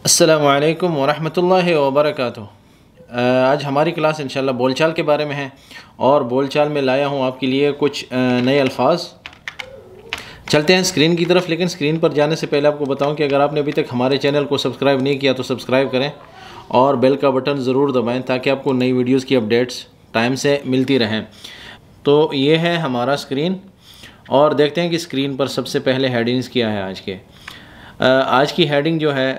अस्सलामु अलैकुम वरहमतुल्लाहि वबरकातुहू। आज हमारी क्लास इंशाल्लाह बोलचाल के बारे में है और बोलचाल में लाया हूँ आपके लिए कुछ नए अल्फाज। चलते हैं स्क्रीन की तरफ, लेकिन स्क्रीन पर जाने से पहले आपको बताऊं कि अगर आपने अभी तक हमारे चैनल को सब्सक्राइब नहीं किया तो सब्सक्राइब करें और बेल का बटन ज़रूर दबाएं ताकि आपको नई वीडियोज़ की अपडेट्स टाइम से मिलती रहें। तो ये है हमारा स्क्रीन और देखते हैं कि स्क्रीन पर सबसे पहले हेडिंग्स क्या है आज के। आज की हेडिंग जो है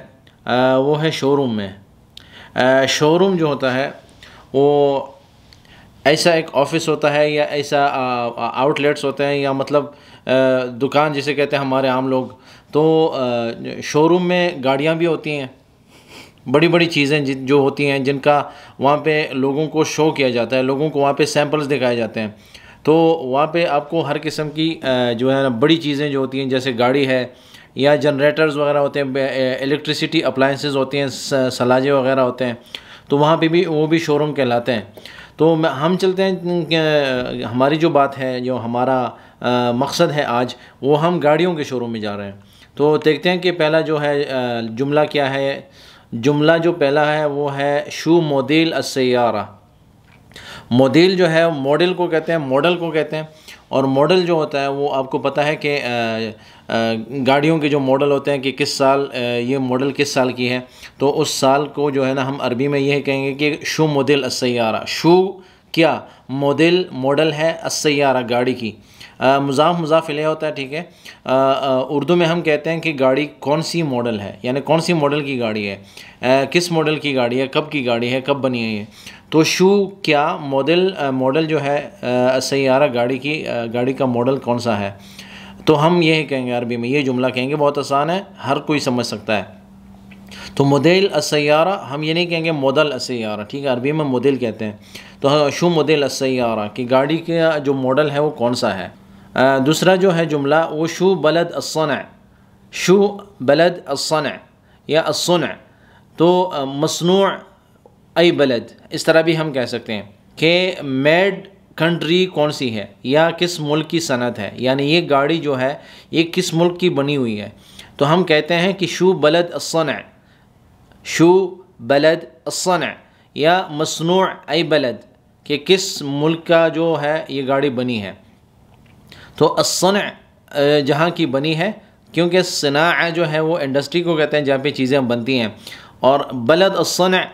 वो है शोरूम में। शोरूम जो होता है वो ऐसा एक ऑफ़िस होता है या ऐसा आउटलेट्स होते हैं या मतलब दुकान जिसे कहते हैं हमारे आम लोग। तो शोरूम में गाड़ियाँ भी होती हैं, बड़ी बड़ी चीज़ें जो होती हैं जिनका वहाँ पे लोगों को शो किया जाता है, लोगों को वहाँ पे सैंपल्स दिखाए जाते हैं। तो वहाँ पे आपको हर किस्म की जो है ना बड़ी चीज़ें जो होती हैं, जैसे गाड़ी है या जनरेटर्स वगैरह होते हैं, इलेक्ट्रिसिटी अप्लाइंसेस होती हैं, सलाजे वगैरह होते हैं, तो वहाँ पे भी वो भी शोरूम कहलाते हैं। तो हम चलते हैं, हमारी जो बात है, जो हमारा मकसद है आज, वो हम गाड़ियों के शोरूम में जा रहे हैं। तो देखते हैं कि पहला जो है जुमला क्या है। जुमला जो पहला है वो है शू मॉडल अस्सैयारा। मॉडल जो है मॉडल को कहते हैं, मॉडल को कहते हैं। और मॉडल जो होता है वो आपको पता है कि गाड़ियों के जो मॉडल होते हैं कि किस साल ये मॉडल किस साल की है, तो उस साल को जो है ना हम अरबी में यह कहेंगे कि शू मॉडल अस्सैयारा। शू क्या, मॉडल मॉडल है, अस्सैयारा गाड़ी की। मुज़ाफ मुज़ाफ इलैह होता है, ठीक है। उर्दू में हम कहते हैं कि गाड़ी कौन सी मॉडल है, यानी कौन सी मॉडल की गाड़ी है, किस मॉडल की गाड़ी है, कब की गाड़ी है, कब बनी है ये। तो शू क्या, मॉडल, मॉडल जो है सैयारा गाड़ी की, गाड़ी का मॉडल कौन सा है। तो हम यही कहेंगे अरबी में, ये जुमला कहेंगे, बहुत आसान है, हर कोई समझ सकता है। तो मॉडल अस्सैयारा, हम ये नहीं कहेंगे मॉडल अस्सैयारा, ठीक है, अरबी में मॉडल कहते हैं। तो शू मॉडल अस्सैयारा कि गाड़ी का जो मॉडल है वो कौन सा है। दूसरा जो है जुमला वो शू बलद अस्सना। शू बलद अस्सना या अस्सना, तो मसनू आई बलद, इस तरह भी हम कह सकते हैं कि मेड कंट्री कौन सी है या किस मुल्क की सनत है, यानी ये गाड़ी जो है ये किस मुल्क की बनी हुई है। तो हम कहते हैं कि शू बलद अस्सना, शू बलद अस्सना या मसनू आई बलद, कि किस मुल्क का जो है ये गाड़ी बनी है। तो अस्सना जहाँ की बनी है, क्योंकि सना जो है वो इंडस्ट्री को कहते हैं जहाँ पे चीज़ें बनती हैं, और बलद अस्सना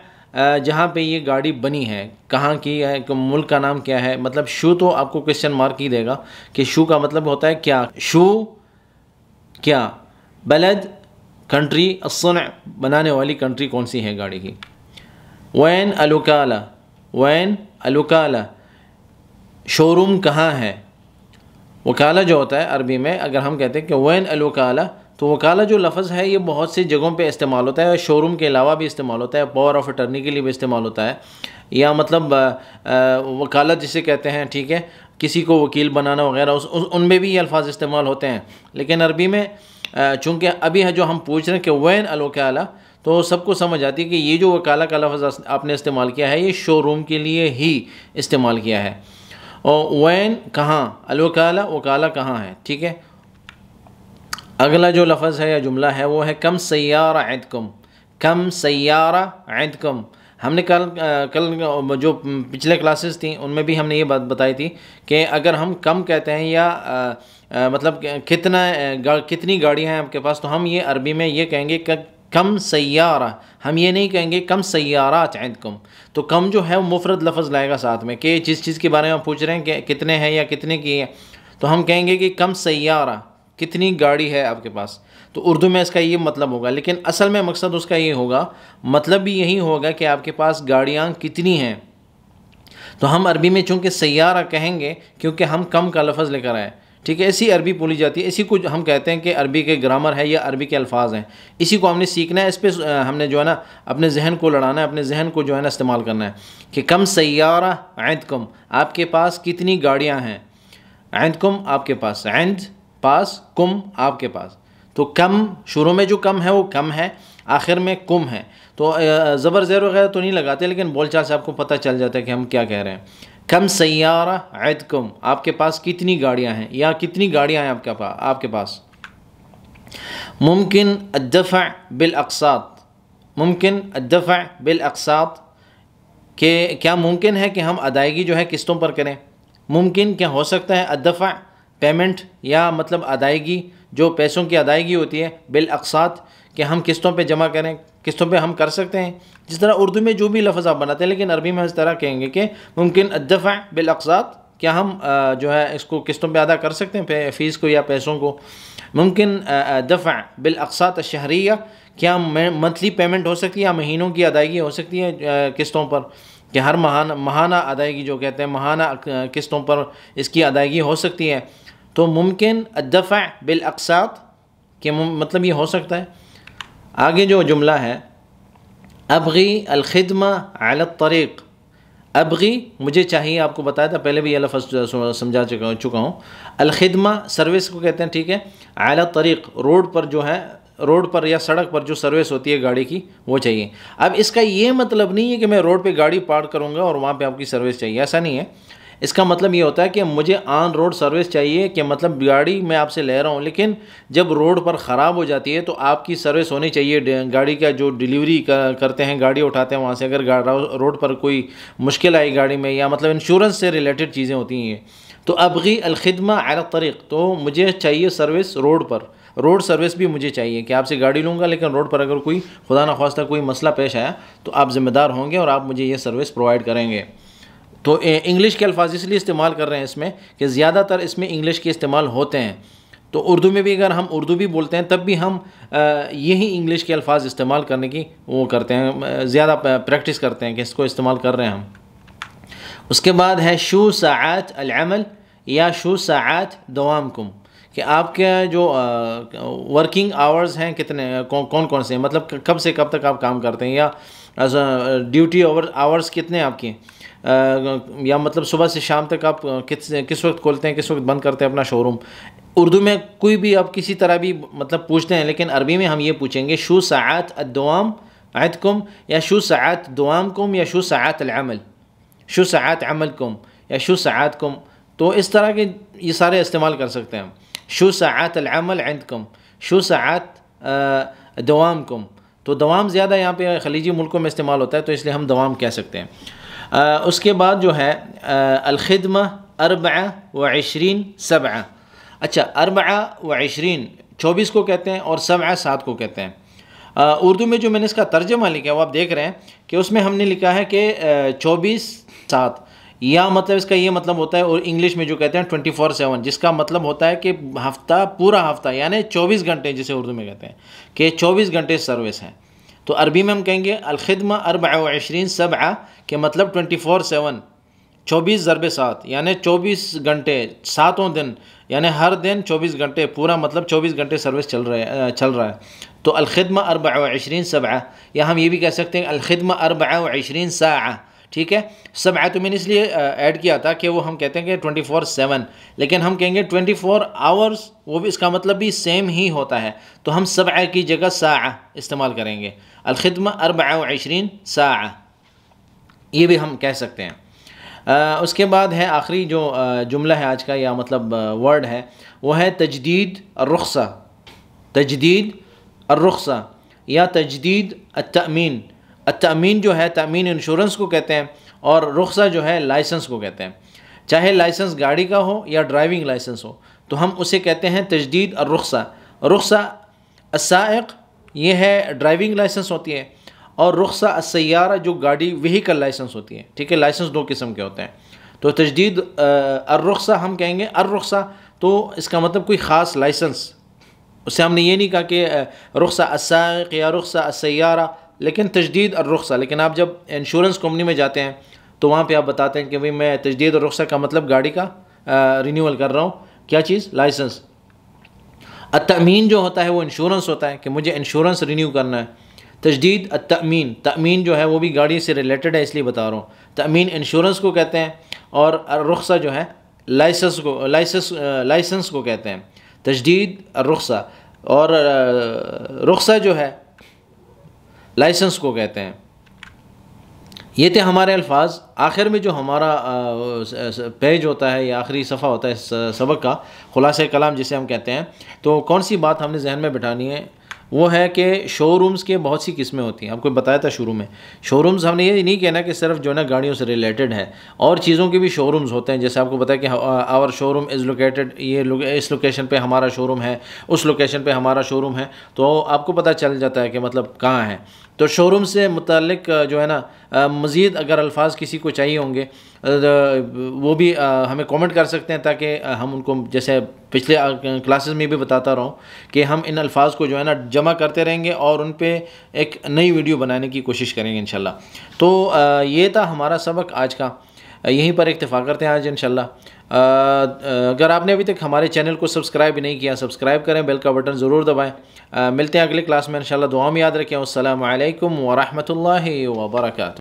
जहाँ पे ये गाड़ी बनी है, कहाँ की है, मुल्क का नाम क्या है। मतलब शू तो आपको क्वेश्चन मार्क ही देगा कि शू का मतलब होता है क्या, शू क्या, बलद कंट्री, अस्सना बनाने वाली कंट्री कौन सी है गाड़ी की। वैन अलुकाला, वैन अलुकाला शोरूम कहाँ है। वकाला जो होता है अरबी में, अगर हम कहते हैं कि वैन अलुकाला, तो वकाला जो लफ्ज़ है ये बहुत सी जगहों पे इस्तेमाल होता है, शोरूम के अलावा भी इस्तेमाल होता है, पावर ऑफ अटर्नी के लिए भी इस्तेमाल होता है, या मतलब वकालत जिसे कहते हैं, ठीक है, किसी को वकील बनाना वगैरह, उनमें भी ये अल्फाज इस्तेमाल होते हैं। लेकिन अरबी में चूँकि अभी है जो हम पूछ रहे हैं कि वैन अलुकाला, तो सबको समझ आती है कि ये जो वकाला का लफ्ज़ आपने इस्तेमाल किया है ये शोरूम के लिए ही इस्तेमाल किया है। और वैन कहाँ, अलवकाला वकाला कहाँ है, ठीक है। अगला जो लफ्ज़ है या जुमला है वो है कम सैयारा इंदकुम। कम सैयारा इंदकुम, हमने कल जो पिछले क्लासेस थी उनमें भी हमने ये बात बताई थी कि अगर हम कम कहते हैं या मतलब कितनी गाड़ियाँ हैं आपके पास, तो हम ये अरबी में ये कहेंगे कम सैयारा, हम ये नहीं कहेंगे कम सैयारात इंदकुम। तो कम जो है वो मुफरद लफ्ज़ लाएगा साथ में, कि जिस चीज़ के बारे में पूछ रहे हैं कि कितने हैं या कितने की है, तो हम कहेंगे कि कम सैयारा, कितनी गाड़ी है आपके पास। तो उर्दू में इसका ये मतलब होगा, लेकिन असल में मकसद उसका ये होगा, मतलब भी यही होगा कि आपके पास गाड़ियाँ कितनी हैं। तो हम अरबी में चूँकि सैयारा कहेंगे क्योंकि हम कम का लफ्ज़ लेकर आए, ठीक है। ऐसी अरबी बोली जाती है, इसी को हम कहते हैं कि अरबी के ग्रामर है या अरबी के अल्फाज हैं। इसी को हमने सीखना है, इस पर हमने जो है ना अपने जहन को लड़ाना है, अपने जहन को जो है ना इस्तेमाल करना है कि कम सैयारा इंदकुम, आपके पास कितनी गाड़ियाँ हैं। इंदकुम आपके पास, इंद पास, कुम आपके पास। तो कम शुरू में जो कम है वो कम है, आखिर में कुम है। तो ज़बर ज़ेर वगैरह तो नहीं लगाते, लेकिन बोलचाल से आपको पता चल जाता है कि हम क्या कह रहे हैं। कम सैयारा इंदकुम, आपके पास कितनी गाड़ियाँ हैं या कितनी गाड़ियाँ हैं आपके पास। मुमकिन अद्दफ़अ बिल अक़सात, मुमकिन अद्दफ़ा बिल अक़सात, कि क्या मुमकिन है कि हम अदायगी जो है किस्तों पर करें। मुमकिन क्या हो सकता है अद्दफ़ा पेमेंट या मतलब अदायगी, जो पैसों की अदायगी होती है बिल अक़सात, कि हम किस्तों पे जमा करें, किस्तों पे हम कर सकते हैं। जिस तरह उर्दू में जो भी लफ्ज़ आप बनाते हैं, लेकिन अरबी में इस तरह कहेंगे कि मुमकिन अद्दफ़ा बिल अक़सात, क्या हम जो है इसको किस्तों पे अदा कर सकते हैं फ़ीस को या पैसों को। मुमकिन दफ़ा बिल अक़सात शहरिया, क्या मंथली पेमेंट हो सकती है या महीनों की अदायगी हो सकती है किस्तों पर, कि हर महाना अदायगी जो कहते हैं, महाना किस्तों पर इसकी अदायगी हो सकती है। तो मुमकिन अद्दफ़ा बिल अक़सात के मतलब ये हो सकता है। आगे जो जुमला है, अबगी अल ख़िदमा अला तरीक़, अबगी मुझे चाहिए, आपको बताया था पहले भी ये लफ्ज़ समझा चुका हूँ। अल ख़िदमा सर्विस को कहते हैं, ठीक है। अला तरीक़ रोड पर जो है, रोड पर या सड़क पर जो सर्विस होती है गाड़ी की, वो चाहिए। अब इसका ये मतलब नहीं है कि मैं रोड पे गाड़ी पार्क करूँगा और वहाँ पे आपकी सर्विस चाहिए, ऐसा नहीं है। इसका मतलब ये होता है कि मुझे ऑन रोड सर्विस चाहिए, कि मतलब गाड़ी मैं आपसे ले रहा हूँ, लेकिन जब रोड पर ख़राब हो जाती है तो आपकी सर्विस होनी चाहिए। गाड़ी का जो डिलीवरी करते हैं, गाड़ी उठाते हैं वहाँ से, अगर रोड पर कोई मुश्किल आई गाड़ी में, या मतलब इंश्योरेंस से रिलेटेड चीज़ें होती हैं, तो अबगी अल ख़िदमा अला तरीक़, तो मुझे चाहिए सर्विस रोड पर, रोड सर्विस भी मुझे चाहिए, कि आपसे गाड़ी लूँगा लेकिन रोड पर अगर कोई खुदा न ख्वास्ता कोई मसला पेश आया तो आप ज़िम्मेदार होंगे और आप मुझे ये सर्विस प्रोवाइड करेंगे। तो इंग्लिश के अल्फाज इसलिए इस्तेमाल कर रहे हैं इसमें कि ज़्यादातर इसमें इंग्लिश के इस्तेमाल होते हैं। तो उर्दू में भी अगर हम उर्दू भी बोलते हैं तब भी हम यही इंग्लिश के अल्फाज इस्तेमाल करने की वो करते हैं, ज़्यादा प्रैक्टिस करते हैं कि इसको इस्तेमाल कर रहे हैं हम। उसके बाद है शू साआत अल अमल या शू साआत दवामकुम, कि आपके जो वर्किंग आवर्स हैं कितने, कौन कौन से हैं, मतलब कब से कब तक आप काम करते हैं, या ड्यूटी आवर्स कितने आपके, या मतलब सुबह से शाम तक आप किस वक्त खोलते हैं, किस वक्त बंद करते हैं अपना शोरूम। उर्दू में कोई भी आप किसी तरह भी मतलब पूछते हैं, लेकिन अरबी में हम ये पूछेंगे शू साआत अद्दवाम अदकुम, या शू साआत दवामकुम, या शू साआत अल अमल, शू साआत अमलकुम, या शू साआतकुम। तो इस तरह के ये सारे इस्तेमाल कर सकते हैं हम। शू साआत अल अमल अदकुम, शू साआत दवामकुम। तो दवाम ज़्यादा यहाँ पे खलीजी मुल्कों में इस्तेमाल होता है, तो इसलिए हम दवाम कह सकते हैं। उसके बाद जो है अल ख़िदमा अरबआ व इशरीन सबआ। अच्छा, अरबआ व इशरीन 24 को कहते हैं और सबआ 7 को कहते हैं। उर्दू में जो मैंने इसका तर्जमा लिखा है वो आप देख रहे हैं कि उसमें हमने लिखा है कि 24 7, या मतलब इसका ये मतलब होता है, और इंग्लिश में जो कहते हैं 24/7, जिसका मतलब होता है कि हफ्ता, पूरा हफ्ता, यानी 24 घंटे, जिसे उर्दू में कहते हैं कि 24 घंटे सर्विस है। तो अरबी में हम कहेंगे अल ख़िदमा अरबआ व इशरीन सबआ, के मतलब 24/7, 24 ज़रबे 7, यानी 24 घंटे, 7 दिन, यानी हर दिन 24 घंटे, पूरा मतलब 24 घंटे सर्विस चल रहा है। तो अल ख़िदमा अरबआ व इशरीन सबआ, या हम ये भी कह सकते हैं अल ख़िदमा अरबआ व इशरीन साआ, ठीक है। सबआ तो मैंने इसलिए ऐड किया था कि वो हम कहते हैं कि 24/7, लेकिन हम कहेंगे 24 आवर्स, वो भी इसका मतलब भी सेम ही होता है, तो हम सबआ की जगह साआ इस्तेमाल करेंगे। अल ख़िदमा अरबआ व इशरीन साआ, ये भी हम कह सकते हैं। उसके बाद है आखिरी जो जुमला है आज का, या मतलब वर्ड है, वो है तजदीद अर्रुख़्सा, तजदीद अर्रुख़्सा या तजदीद अत्तअमीन। अत्तअमीन जो है, तअमीन इंश्योरेंस को कहते हैं, और रुख़्सा जो है लाइसेंस को कहते हैं। चाहे लाइसेंस गाड़ी का हो या ड्राइविंग लाइसेंस हो, तो हम उसे कहते हैं तजदीद अर्रुख़्सा। रुख़्सा अस्साइक़ ये है ड्राइविंग लाइसेंस होती है, और रुख़्सा अस्सय्यारा जो गाड़ी व्हीकल लाइसेंस होती है, ठीक है। लाइसेंस 2 किस्म के होते हैं। तो तजदीद अर्रुख़्सा हम कहेंगे अर्रुख़्सा, तो इसका मतलब कोई ख़ास लाइसेंस, उससे हमने ये नहीं कहा कि रुख़्सा अस्साइक़ या रुख़्सा अस्सय्यारा, लेकिन तजदीद अर्रुख़्सा। लेकिन आप जब इंश्योरेंस कंपनी में जाते हैं तो वहाँ पे आप बताते हैं कि भाई मैं तजदीद अर्रुख़्सा का मतलब गाड़ी का रिन्यूअल कर रहा हूँ, क्या चीज़, लाइसेंस। अत्तअमीन जो होता है वो इंश्योरेंस होता है, कि मुझे इंश्योरेंस रिन्यू करना है। तजदीद अत्तअमीन, तअमीन जो है वो भी गाड़ी से रिलेटेड है, इसलिए बता रहा हूँ। तअमीन इंश्योरेंस को कहते हैं, और अर्रुख़्सा जो है लाइसेंस को कहते हैं। तजदीद अर्रुख़्सा, और रुख़्सा जो है लाइसेंस को कहते हैं। ये थे हमारे अल्फाज। आखिर में जो हमारा पेज होता है या आखिरी सफ़ा होता है इस सबक का, खुलासा कलाम जिसे हम कहते हैं, तो कौन सी बात हमने जहन में बिठानी है, वो है कि शोरूम्स के बहुत सी किस्में होती हैं। आपको बताया था शुरू में, शोरूम्स हमने ये नहीं कहना कि सिर्फ जो है ना गाड़ियों से रिलेटेड है, और चीज़ों के भी शोरूम्स होते हैं। जैसे आपको बताया कि आवर शोरूम इज़ लोकेटेड, इस लोकेशन पे हमारा शोरूम है, उस लोकेशन पे हमारा शोरूम है, तो आपको पता चल जाता है कि मतलब कहाँ है। तो शोरूम से मुतालिक जो है ना मज़ीद अगर अल्फाज किसी को चाहिए होंगे वो भी हमें कमेंट कर सकते हैं, ताकि हम उनको, जैसे पिछले क्लासेस में भी बताता रहा हूँ कि हम इन अल्फाज को जो है ना जमा करते रहेंगे और उन पे एक नई वीडियो बनाने की कोशिश करेंगे इंशाल्लाह। तो ये था हमारा सबक आज का, यहीं पर इक्तफ़ा करते हैं आज इंशाल्लाह। अगर आपने अभी तक हमारे चैनल को सब्सक्राइब नहीं किया, सब्सक्राइब करें, बेल का बटन ज़रूर दबाएं। मिलते हैं अगले क्लास में इंशाल्लाह। दुआ में याद रखें। अस्सलामु अलैकुम व रहमतुल्लाहि व बरकातुहू।